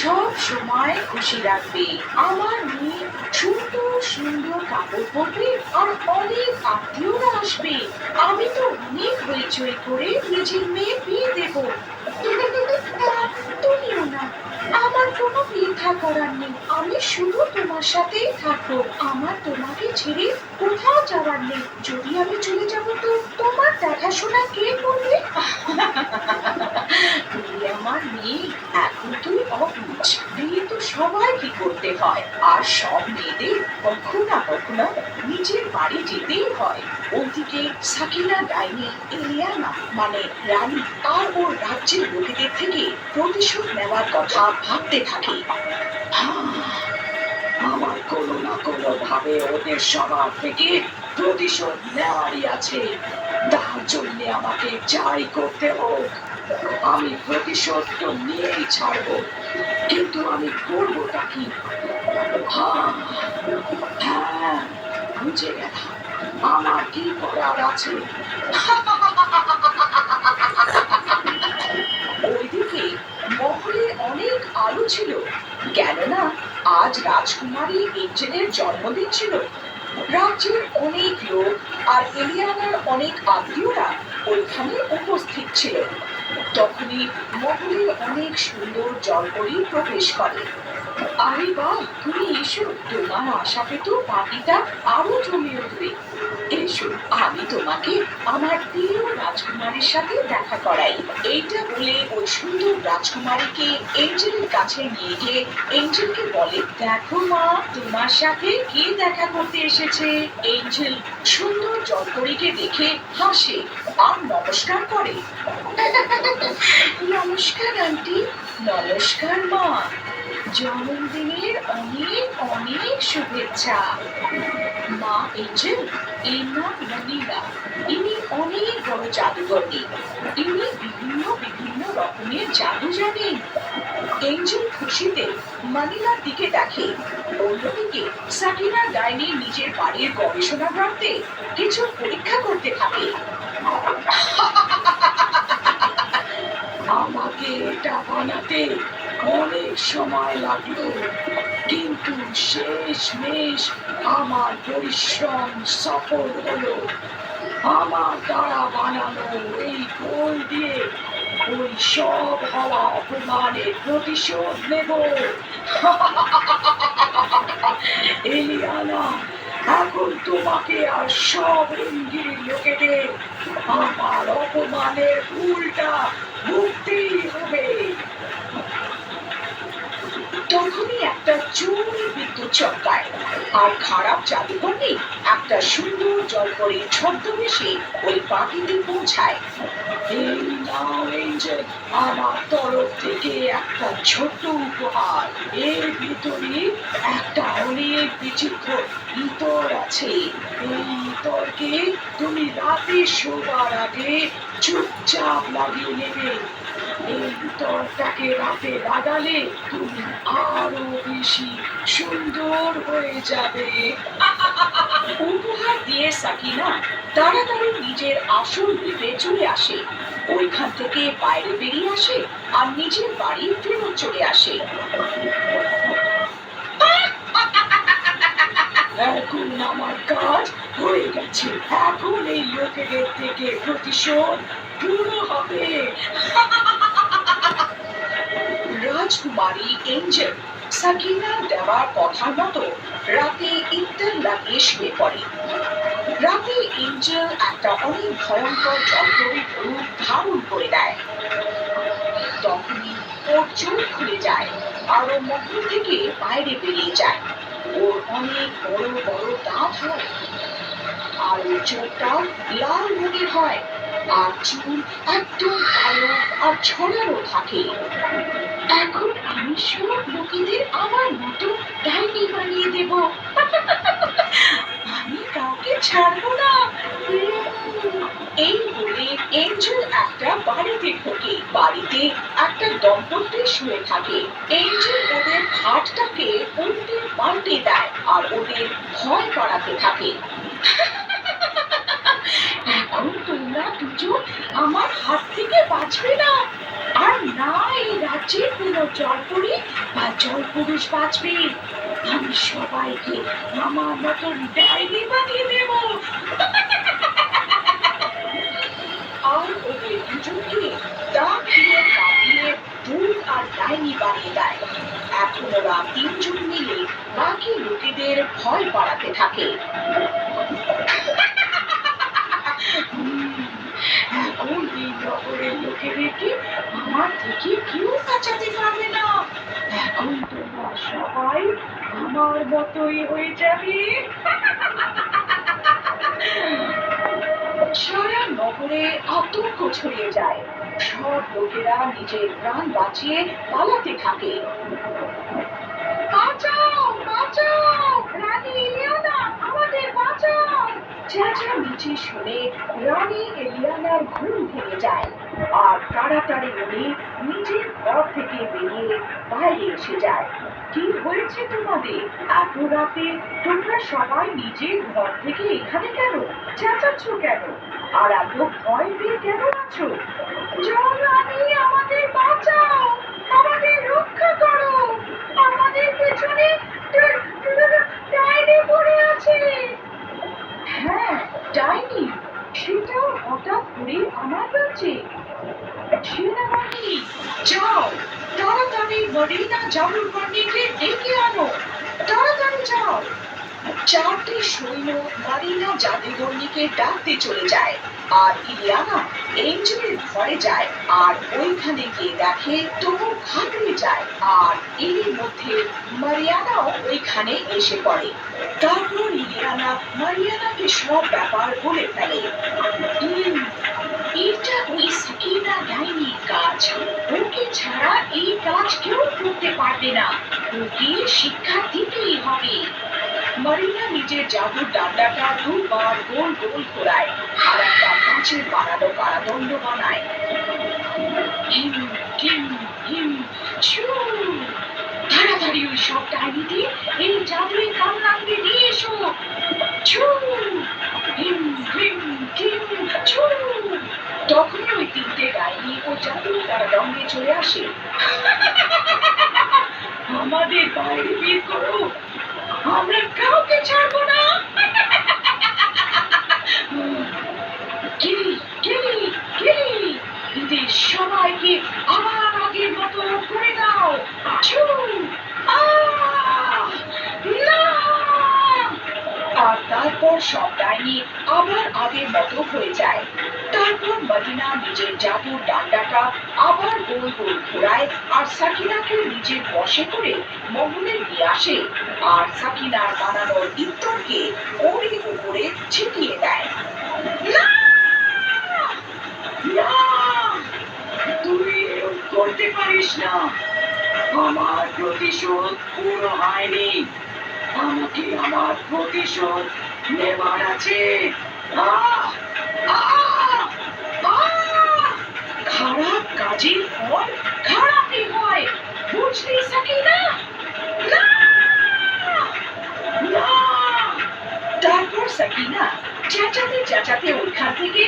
সব সময় খুশি রাখবে। আমার মেয়ে সুন্দর সুন্দর কাপড় পরবে আর অনেক আত্মীয়রা আসবে। আমি তো অনেক হইচই করে নিজের মেয়ে বিয়ে দেব। তুমিও না, আমার কোনো পরীক্ষা করার নেই। আমি শুধু তোমার সাথেই থাকবো। আমার তোমাকে ছেড়ে কোথাও যাওয়ার নেই। যদি আমি চলে যাব তো তোমার দেখাশোনা কে করবে? তুই আমার মেয়ে, এখন তুই অবুঝ। বিয়ে তো সবাইকে করতে হয়, আর সব মেয়েদের কখনো না কখনো নিজের বাড়ি যেতেই হয়। ওদিকে সাকিনা ডাইনি এলিয়ানা মানে রানী আর ওর রাজ্যের লোকেদের থেকে প্রতিশোধ নেওয়ার কথা ভাবতে থাকে। আমার কোনো না কোনো ভাবে ওদের সবার থেকে প্রতিশোধ নেওয়ারই আছে। তার জন্য আমাকে যাই করতে হোক, আমি প্রতিশোধ তো নিয়েই ছাড়বো। কিন্তু আমি করবোটা কি? হ্যাঁ, হ্যাঁ, বুঝে গেলাম আমার কি করার আছে। ওইদিকে মহলে অনেক আলো ছিল, কেননা আজ রাজকুমারী এঞ্জেলের জন্মদিন ছিল। রাজ্যের অনেক লোক আর এলিয়ানার অনেক আত্মীয়রা ওইখানে উপস্থিত ছিল। তখনই মহলে অনেক সুন্দর জলপরি প্রবেশ করে। আরে বাহ, তুমি এসো, তোমার আশাতে তো পার্টিটা আরো জমে উঠবে। এসো, আমি তোমাকে আমার প্রিয় রাজকুমারীর সাথে দেখা করাই। এইটা বলে ওই সুন্দর রাজকুমারীকে এঞ্জেলের কাছে নিয়ে গিয়ে এঞ্জেলকে বলে, দেখো মা, তোমার সাথে কে দেখা করতে এসেছে। এঞ্জেল সুন্দর জলপরীকে দেখে হাসে আর নমস্কার করে। নমস্কার আন্টি। নমস্কার মা, জন্মদিনের অনেক অনেক শুভেচ্ছা। মা এঞ্জেল, এর নাম মনিরা। ইনি অনেক বড় জাদুকরী। ইনি বিভিন্ন বিভিন্ন রকমের জাদু জানেন। এঞ্জেল খুশিতে মনিরার দিকে দেখে। অন্যদিকে সাকিনা ডাইনি নিজের বাড়ির গবেষণাগারে কিছু পরীক্ষা করতে থাকে। আমাকে এটা বানাতে অনেক সময় লাগলো, কিন্তু শেষমেশ আমার পরিশ্রম সফল হলো। আমার দ্বারা বানানো এই গোল দিয়ে ওই সব হওয়া অপমানের প্রতিশোধ নেব। এলিয়ানা, এখন তোমাকে আর সব রঙ্গির লোকেদের আমার অপমানের উল্টা ভুগতেই হবে। তখনই একটা জোরে বিদ্যুৎ চমকায়, আর খারাপ জাদুকরী একটা সুন্দর জলপরীর ছদ্মবেশে ওই পাখিতে পৌঁছায়। এই নাও এঞ্জেল, আমার তরফ থেকে একটা ছোট্ট উপহার। এর ভিতরে একটা অনেক বিচিত্র ইতর আছে। এই ইতরকে তুমি রাতে শোবার আগে চুপচাপ লাগিয়ে নেবে। এই ইতরটাকে রাতে লাগালে তুমি আরো বেশি সুন্দর হয়ে যাবে। উপহার দিয়ে সাকিনা তাড়াতাড়ি নিজের আসল রূপে চলে আসে। ওইখান থেকে বাইরে বেরিয়ে আসে আর নিজের বাড়ি ফেরত চলে আসে। এখন আমার কাজ হয়ে গেছে। এখন এই লোকেদের থেকে প্রতিশোধ পুরো হবে। রাজকুমারী এঞ্জেল সাকিনা দেওয়ার কথার মতো রাতে ইন্টার লাগিয়ে শুয়ে পড়ে। রাতে এঞ্জেল একটা অনেক ভয়ঙ্কর জলপরীর রূপ ধারণ করে দেয়। তখনই ওর চোখ খুলে যায় আর ও মহল থেকে বাইরে বেরিয়ে যায়। ওর অনেক বড় বড় দাঁত হয়, আর ওর চোখটাও লাল রঙের হয়, আর চুল একদম কালো আর ছড়ানো থাকে। এখন আমি সব লোকেদের আমার মতো ডাইনি বানিয়ে দেব। আমি কাউকে ছাড়বো না। এই বলে এঞ্জেল একটা বাড়িতে ঢোকে। বাড়িতে একটা দম্পতি শুয়ে থাকে। এঞ্জেল ওদের খাটটাকে উল্টে পাল্টে দেয় আর ওদের ভয় করাতে থাকে। এখন তোমরা দুজন আমার হাত থেকে বাঁচবে না। আর না এই রাজ্যে কোনো জলপরি বা জলপুরুষ বাঁচবে। আমি সবাইকে আমার মতন ডাইনি বানিয়ে দেব। আর ওদের দুজনকে ডাক দিয়ে কাঁদিয়ে ভূত আর ডাইনি বানিয়ে দেয়। এখন ওরা তিনজন মিলে বাকি লোকেদের ভয় বাড়াতে থাকে। এখন এই নগরের লোকেদেরকে আমার থেকে কেউ বাঁচাতে পারবে না। এখন তোমরা সবাই আমার মতোই হয়ে যাবে। সারা নগরে আতঙ্ক ছড়িয়ে যায়। সব লোকেরা নিজের প্রাণ বাঁচিয়ে পালাতে থাকে। বাঁচাও বাঁচাও, রানী এলিয়ানা আমাদের বাঁচাও। চেঁচামেচি শুনে রানী এলিয়ানার ঘুম ভেঙে যায় আর তাড়াতাড়ি উনি নিজের ঘর থেকে বেরিয়ে বাইরে এসে যায়। কি হয়েছে তোমাদের? এত রাতে তোমরা সবাই নিজের ঘর থেকে এখানে কেন? চেঁচাচ্ছ কেন? আর এত ভয় পেয়ে কেন আছো? জল রানী আমাদের বাঁচাও, আমাদের রক্ষা করো, আমাদের পেছনে ডাইনি পড়ে আছে। হ্যাঁ, ডাইনি, সেটাও হঠাৎ করে আমার রাজ্যে। সেনাবাহিনী, যাও তাড়াতাড়ি মরিনা জাদুকরণীকে ডেকে আনো, তাড়াতাড়ি যাও। চারটি সৈন্য মারিনা জাদুকরণীকে ডাকতে চলে যায় আর ইলিয়ানা এঞ্জেলের ঘরে যায় আর ওইখানে গিয়ে দেখে তবু ঘাবড়ে যায়। আর এরই মধ্যে মারিয়ানাও ওইখানে এসে পড়ে। তারপর ইলিয়ানা মারিয়ানাকে সব ব্যাপার বলে ফেলে। এটা ওই সাকিনা ডাইনির কাজ। ওকে ছাড়া এই কাজ কেউ করতে পারবে না। ওকে শিক্ষা দিতেই হবে। মারিনা নিজের জাদুর ডান্ডাটা দুবার গোল গোল ঘোরায় আর একটা কাঁচের বানানো কারাদণ্ড বানায়। হিম হিম হিম ছু। তাড়াতাড়ি ওই সব ডাইনিদের এই জাদুর কামরাঙ্গে নিয়ে এসো। ছু হিম হিম হিম ছু। তখনই ওই তিনটে ডাইনি ও জাদুর কারাদণ্ডে চলে আসে। আমাদের বাইরে বের করো, আমরা কাউকে ছাড়বো না। গিরি গিরি গিরি, এদের সবাইকে আবার আগের মতো করে দাও। ছু আহ না। আর তারপর সব ডাইনি আবার আগের মতো হয়ে যায়। তারপর মদিনা নিজের জাদুর ডান্ডাটা আবার গোল গোল ঘোরায় আর সাকিনাকে নিজের বশে করে মহলে নিয়ে আসে আর সাকিনার বানানোর ইত্তরকে ওরই উপরে ছিটিয়ে দেয়। না! না! তুই এরকম করতে পারিস না। আমার প্রতিশোধ পুরো হয়নি। আমাকে আমার প্রতিশোধ নেবার আছে। আহ আহ আহ! খারাপ কাজের ফল খারাপই হয়, বুঝলি সাকিনা? না! না! তারপর সাকিনা চেঁচাতে চেঁচাতে ওইখান থেকে